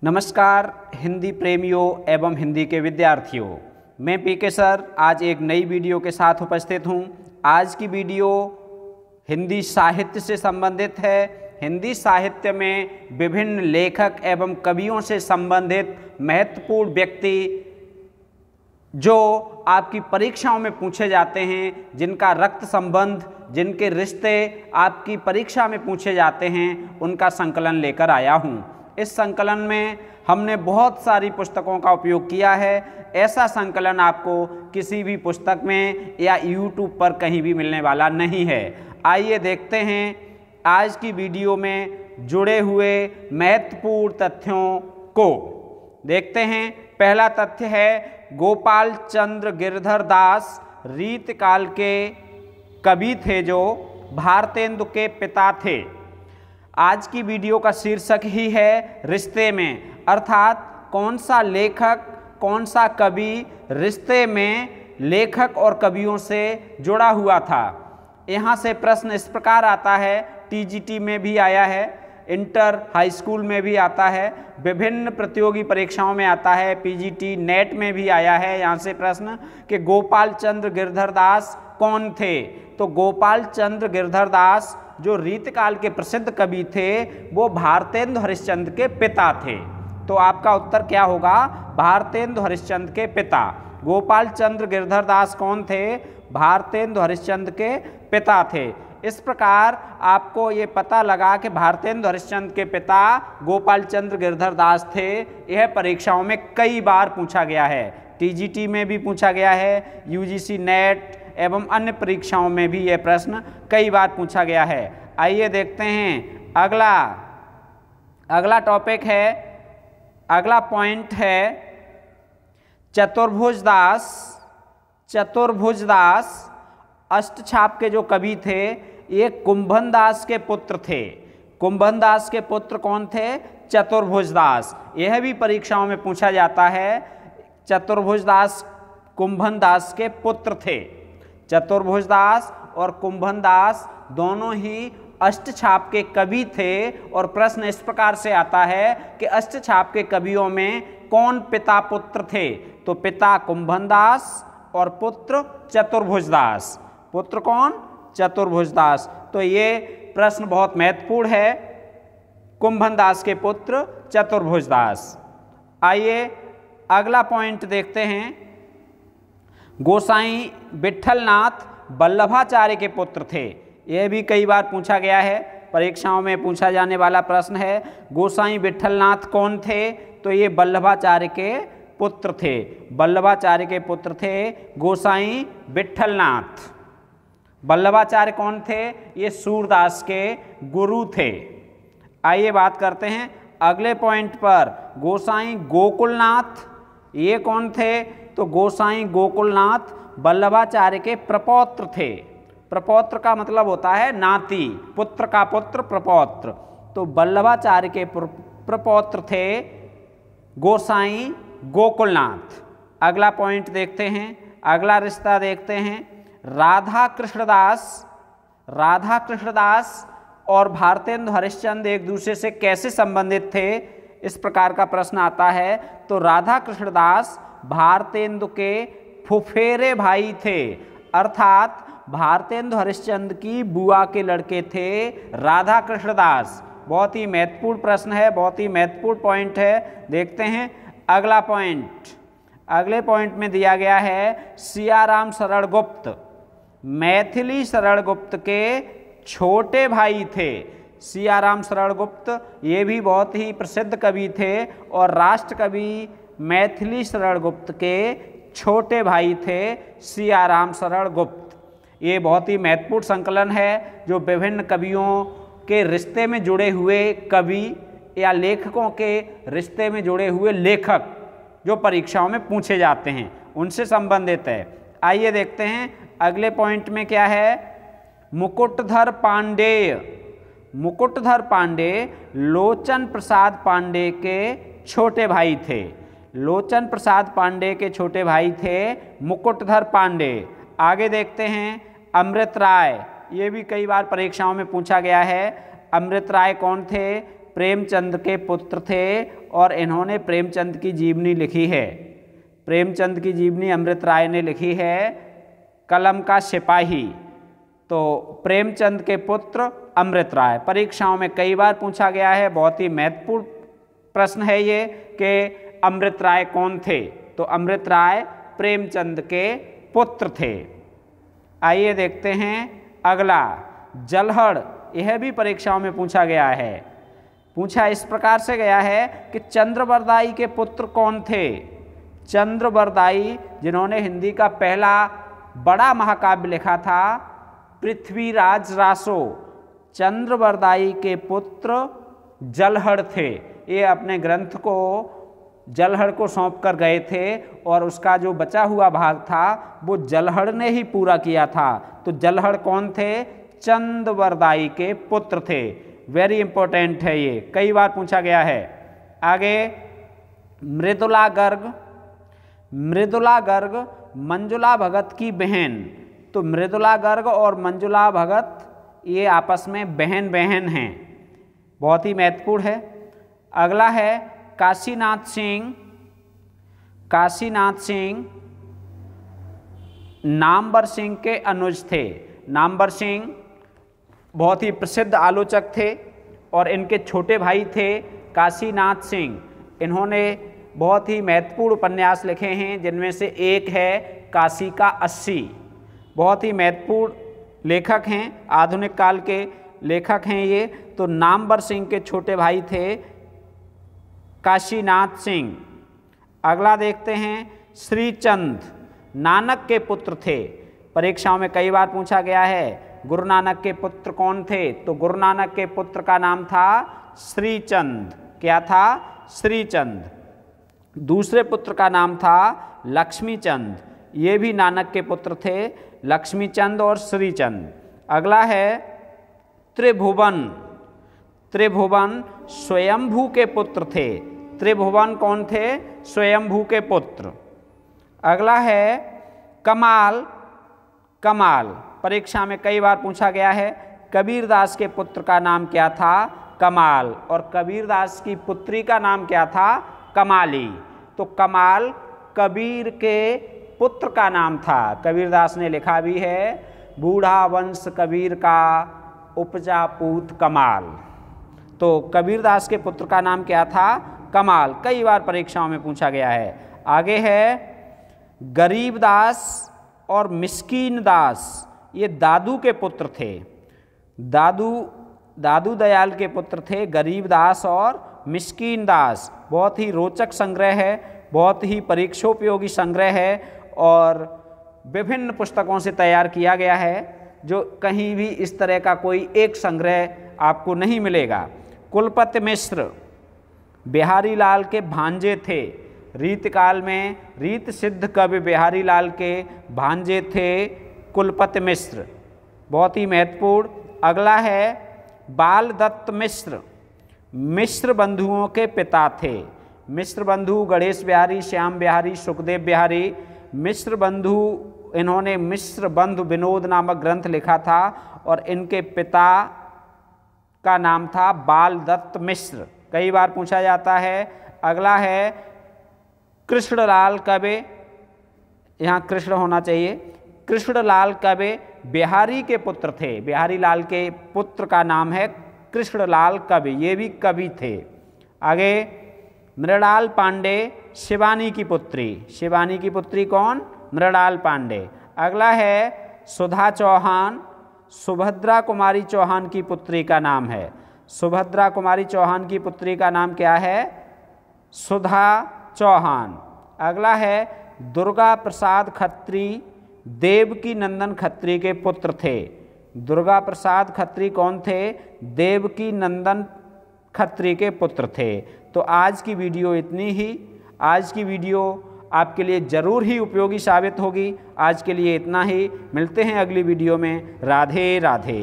नमस्कार हिंदी प्रेमियों एवं हिंदी के विद्यार्थियों, मैं पीके सर आज एक नई वीडियो के साथ उपस्थित हूँ। आज की वीडियो हिंदी साहित्य से संबंधित है। हिंदी साहित्य में विभिन्न लेखक एवं कवियों से संबंधित महत्वपूर्ण व्यक्ति जो आपकी परीक्षाओं में पूछे जाते हैं, जिनका रक्त संबंध, जिनके रिश्ते आपकी परीक्षा में पूछे जाते हैं, उनका संकलन लेकर आया हूँ। इस संकलन में हमने बहुत सारी पुस्तकों का उपयोग किया है। ऐसा संकलन आपको किसी भी पुस्तक में या YouTube पर कहीं भी मिलने वाला नहीं है। आइए देखते हैं आज की वीडियो में जुड़े हुए महत्वपूर्ण तथ्यों को। देखते हैं। पहला तथ्य है गोपाल चंद्र गिरधर दास रीतकाल के कवि थे जो भारतेंदु के पिता थे। आज की वीडियो का शीर्षक ही है रिश्ते में, अर्थात कौन सा लेखक, कौन सा कवि रिश्ते में लेखक और कवियों से जुड़ा हुआ था। यहाँ से प्रश्न इस प्रकार आता है, TGT में भी आया है, इंटर हाई स्कूल में भी आता है, विभिन्न प्रतियोगी परीक्षाओं में आता है, PGT नेट में भी आया है। यहाँ से प्रश्न कि गोपाल चंद्र गिरधर दास कौन थे। तो गोपाल चंद्र गिरधर दास जो रीतकाल के प्रसिद्ध कवि थे वो भारतेंदु हरिश्चंद्र के पिता थे। तो आपका उत्तर क्या होगा? भारतेंदु हरिश्चंद्र के पिता। गोपाल चंद्र गिरधर दास कौन थे? भारतेंदु हरिश्चंद्र के पिता थे। इस प्रकार आपको ये पता लगा कि भारतेंदु हरिश्चंद्र के पिता गोपाल चंद्र गिरधर दास थे। यह परीक्षाओं में कई बार पूछा गया है। TGT में भी पूछा गया है, UGC नेट एवं अन्य परीक्षाओं में भी यह प्रश्न कई बार पूछा गया है। आइए देखते हैं अगला टॉपिक है, अगला पॉइंट है चतुर्भुज दास अष्टछाप के जो कवि थे ये कुंभन दास के पुत्र थे। कुंभन दास के पुत्र कौन थे? चतुर्भुज दास। यह भी परीक्षाओं में पूछा जाता है। चतुर्भुज दास कुंभन दास के पुत्र थे। चतुर्भुज दास और कुंभन दास दोनों ही अष्टछाप के कवि थे। और प्रश्न इस प्रकार से आता है कि अष्टछाप के कवियों में कौन पिता पुत्र थे। तो पिता कुंभन दास और पुत्र चतुर्भुज दास। पुत्र कौन? चतुर्भुज दास। तो ये प्रश्न बहुत महत्वपूर्ण है। कुंभन दास के पुत्र चतुर्भुज दास। आइए अगला पॉइंट देखते हैं। गोसाई विट्ठलनाथ वल्लभाचार्य के पुत्र थे। यह भी कई बार पूछा गया है, परीक्षाओं में पूछा जाने वाला प्रश्न है। गोसाई विट्ठलनाथ कौन थे? तो ये वल्लभाचार्य के पुत्र थे। वल्लभाचार्य के पुत्र थे गोसाई विट्ठलनाथ। वल्लभाचार्य कौन थे? ये सूरदास के गुरु थे। आइए बात करते हैं अगले पॉइंट पर। गोसाई गोकुलनाथ ये कौन थे? तो गोसाई गोकुलनाथ वल्लभाचार्य के प्रपौत्र थे। प्रपौत्र का मतलब होता है नाती, पुत्र का पुत्र प्रपौत्र। तो वल्लभाचार्य के प्रपौत्र थे गोसाई गोकुलनाथ। अगला पॉइंट देखते हैं, अगला रिश्ता देखते हैं। राधा कृष्णदास और भारतेंदु हरिश्चंद्र एक दूसरे से कैसे संबंधित थे, इस प्रकार का प्रश्न आता है। तो राधा कृष्णदास भारतेंदु के फुफेरे भाई थे, अर्थात भारतेंदु हरिश्चंद्र की बुआ के लड़के थे राधा कृष्णदास। बहुत ही महत्वपूर्ण प्रश्न है, बहुत ही महत्वपूर्ण पॉइंट है। देखते हैं अगला पॉइंट। अगले पॉइंट में दिया गया है सियाराम शरण गुप्त मैथिली शरण गुप्त के छोटे भाई थे। सियाराम शरण गुप्त ये भी बहुत ही प्रसिद्ध कवि थे और राष्ट्र कवि मैथिली शरण गुप्त के छोटे भाई थे सियाराम शरण गुप्त। ये बहुत ही महत्वपूर्ण संकलन है जो विभिन्न कवियों के रिश्ते में जुड़े हुए कवि या लेखकों के रिश्ते में जुड़े हुए लेखक जो परीक्षाओं में पूछे जाते हैं उनसे संबंधित है। आइए देखते हैं अगले पॉइंट में क्या है। मुकुटधर पांडेय लोचन प्रसाद पांडेय के छोटे भाई थे। लोचन प्रसाद पांडेय के छोटे भाई थे मुकुटधर पांडेय। आगे देखते हैं अमृत राय। ये भी कई बार परीक्षाओं में पूछा गया है। अमृत राय कौन थे? प्रेमचंद के पुत्र थे और इन्होंने प्रेमचंद की जीवनी लिखी है। प्रेमचंद की जीवनी अमृत राय ने लिखी है। कलम का सिपाही, तो प्रेमचंद के पुत्र अमृत राय। परीक्षाओं में कई बार पूछा गया है, बहुत ही महत्वपूर्ण प्रश्न है ये कि अमृत राय कौन थे। तो अमृत राय प्रेमचंद के पुत्र थे। आइए देखते हैं अगला, जलहड़। यह भी परीक्षाओं में पूछा गया है। पूछा इस प्रकार से गया है कि चंद्रबरदाई के पुत्र कौन थे। चंद्रबरदाई जिन्होंने हिंदी का पहला बड़ा महाकाव्य लिखा था, पृथ्वीराज रासो, चंद्रबरदाई के पुत्र जलहड़ थे। ये अपने ग्रंथ को जलहड़ को सौंप कर गए थे और उसका जो बचा हुआ भाग था वो जलहड़ ने ही पूरा किया था। तो जलहड़ कौन थे? चंद्रबरदाई के पुत्र थे। वेरी इंपॉर्टेंट है ये, कई बार पूछा गया है। आगे मृदुला गर्ग। मृदुला गर्ग मंजुला भगत की बहन। तो मृदुला गर्ग और मंजुला भगत ये आपस में बहन बहन हैं, बहुत ही महत्वपूर्ण है। अगला है काशीनाथ सिंह। काशीनाथ सिंह नामवर सिंह के अनुज थे। नामवर सिंह बहुत ही प्रसिद्ध आलोचक थे और इनके छोटे भाई थे काशीनाथ सिंह। इन्होंने बहुत ही महत्वपूर्ण उपन्यास लिखे हैं, जिनमें से एक है काशी का 80। बहुत ही महत्वपूर्ण लेखक हैं, आधुनिक काल के लेखक हैं ये। तो नामवर सिंह के छोटे भाई थे काशीनाथ सिंह। अगला देखते हैं श्रीचंद, नानक के पुत्र थे। परीक्षाओं में कई बार पूछा गया है गुरु नानक के पुत्र कौन थे। तो गुरु नानक के पुत्र का नाम था श्रीचंद। क्या था? श्रीचंद। दूसरे पुत्र का नाम था लक्ष्मीचंद। ये भी नानक के पुत्र थे, लक्ष्मीचंद और श्रीचंद। अगला है त्रिभुवन। त्रिभुवन स्वयंभू के पुत्र थे। त्रिभुवन कौन थे? स्वयंभू के पुत्र। अगला है कमाल। कमाल परीक्षा में कई बार पूछा गया है। कबीरदास के पुत्र का नाम क्या था? कमाल। और कबीरदास की पुत्री का नाम क्या था? कमाली। तो कमाल कबीर के पुत्र का नाम था। कबीरदास ने लिखा भी है, बूढ़ा वंश कबीर का उपजा पूत कमाल। तो कबीरदास के पुत्र का नाम क्या था? कमाल। कई बार परीक्षाओं में पूछा गया है। आगे है गरीबदास और मिस्कीन दास। ये दादू के पुत्र थे। दादू दयाल के पुत्र थे गरीबदास और मिस्कीन दास। बहुत ही रोचक संग्रह है, बहुत ही परीक्षोपयोगी संग्रह है और विभिन्न पुस्तकों से तैयार किया गया है, जो कहीं भी इस तरह का कोई एक संग्रह आपको नहीं मिलेगा। कुलपति मिश्र बिहारी लाल के भांजे थे। रीतकाल में रीत सिद्ध कवि बिहारी लाल के भांजे थे कुलपति मिश्र, बहुत ही महत्वपूर्ण। अगला है बाल दत्त मिश्र। मिश्र बंधुओं के पिता थे। मिश्र बंधु गणेश बिहारी, श्याम बिहारी, सुखदेव बिहारी। मिश्र बंधु, इन्होंने मिश्र बंधु विनोद नामक ग्रंथ लिखा था और इनके पिता का नाम था बाल दत्त मिश्र। कई बार पूछा जाता है। अगला है कृष्णलाल कबे। यहाँ कृष्ण होना चाहिए। कृष्णलाल कबे बिहारी के पुत्र थे। बिहारी लाल के पुत्र का नाम है कृष्णलाल कवि, ये भी कवि थे। आगे मृणाल पांडे शिवानी की पुत्री। शिवानी की पुत्री कौन? मृणाल पांडे। अगला है सुधा चौहान। सुभद्रा कुमारी चौहान की पुत्री का नाम है। सुभद्रा कुमारी चौहान की पुत्री का नाम क्या है? सुधा चौहान। अगला है दुर्गा प्रसाद खत्री। देवकी नंदन खत्री के पुत्र थे। दुर्गा प्रसाद खत्री कौन थे? देवकी नंदन खत्री के पुत्र थे। तो आज की वीडियो इतनी ही। आज की वीडियो आपके लिए ज़रूर ही उपयोगी साबित होगी। आज के लिए इतना ही। मिलते हैं अगली वीडियो में। राधे राधे।